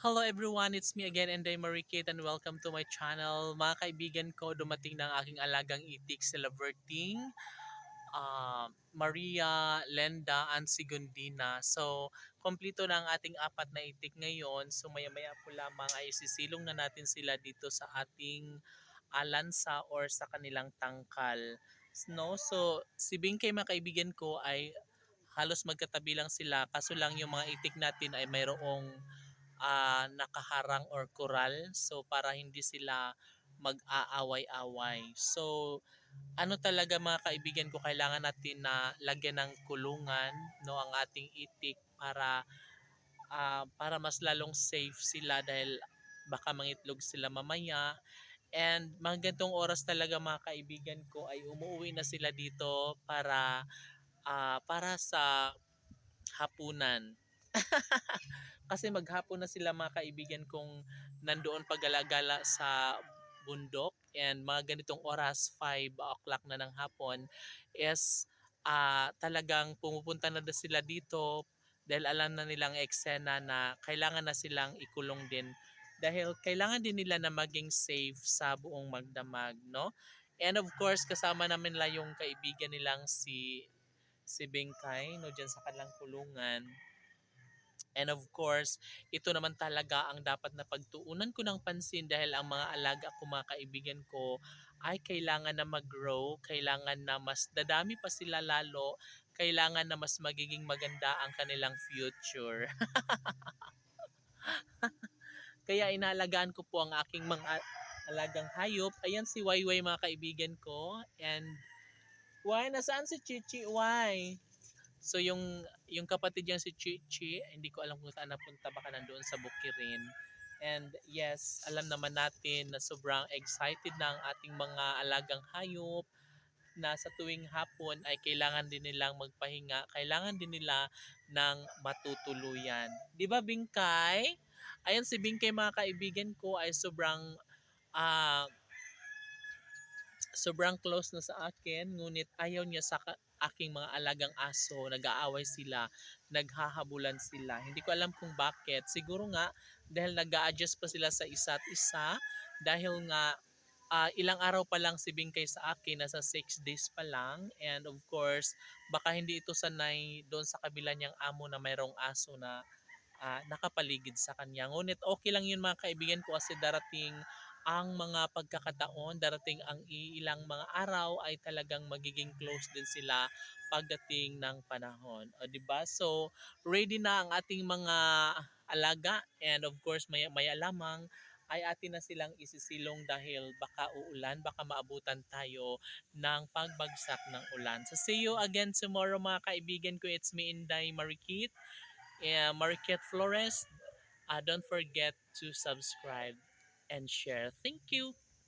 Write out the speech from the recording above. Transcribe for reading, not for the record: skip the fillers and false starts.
Hello everyone, it's me again, Enday Marikit, and welcome to my channel. Mga kaibigan ko, dumating na ang aking alagang itik sila Verting, Maria, Lenda, and Sigundina. So, kompleto na ang ating apat na itik ngayon. So, maya-maya po lamang ay sisilong na natin sila dito sa ating lansa or sa kanilang tangkal. No? So, si Bingkay mga kaibigan ko ay halos magkatabi lang sila. Kaso lang yung mga itik natin ay mayroong nakaharang or koral, so para hindi sila mag-aaway-away. So ano talaga mga kaibigan ko, kailangan natin na lagyan ng kulungan no ang ating itik para mas lalong safe sila dahil baka mangitlog sila mamaya. And mga ganitong oras talaga mga kaibigan ko ay umuwi na sila dito para sa hapunan. Kasi maghapon na sila mga kaibigan kung nandoon pagala-gala sa bundok, and mga ganitong oras 5 o'clock na ng hapon is talagang pumupunta na sila dito dahil alam na nilang eksena na kailangan na silang ikulong din dahil kailangan din nila na maging safe sa buong magdamag, no? And of course kasama namin la yung kaibigan nilang si Bengkay no diyan sa kanilang kulungan. And of course, ito naman talaga ang dapat na pagtuunan ko ng pansin dahil ang mga alaga ko mga kaibigan ko ay kailangan na mag-grow, kailangan na mas dadami pa sila lalo, kailangan na mas magiging maganda ang kanilang future. Kaya inaalagaan ko po ang aking mga alagang hayop. Ayan si Wayway mga kaibigan ko. And Why, nasaan si Chichi? Why? So yung kapatid niya si Chichi, hindi ko alam kung saan napunta, baka nandoon sa Bukirin. And yes, alam naman natin na sobrang excited na ang ating mga alagang hayop na sa tuwing hapon ay kailangan din nilang magpahinga, kailangan din nila ng matutuluyan. 'Di ba Bingkay? Ayan si Bingkay mga kaibigan ko ay ah, sobrang close na sa akin, ngunit ayaw niya sa aking mga alagang aso. Nag-aaway sila, naghahabulan sila. Hindi ko alam kung bakit. Siguro nga dahil nag-a-adjust pa sila sa isa't isa, dahil nga ilang araw pa lang si Bingkay sa akin, nasa 6 days pa lang. And of course, baka hindi ito sanay doon sa kabila niyang amo na mayroong aso na nakapaligid sa kanya. Ngunit okay lang yun mga kaibigan ko kasi darating ang mga pagkakataon, darating ang ilang mga araw ay talagang magiging close din sila pagdating ng panahon. O, diba? So, ready na ang ating mga alaga, and of course maya-maya lamang ay atin na silang isisilong dahil baka uulan, baka maabutan tayo ng pagbagsak ng ulan. So see you again tomorrow mga kaibigan ko. It's me, Inday Marikit, Marquette Flores. Don't forget to subscribe and share. Thank you.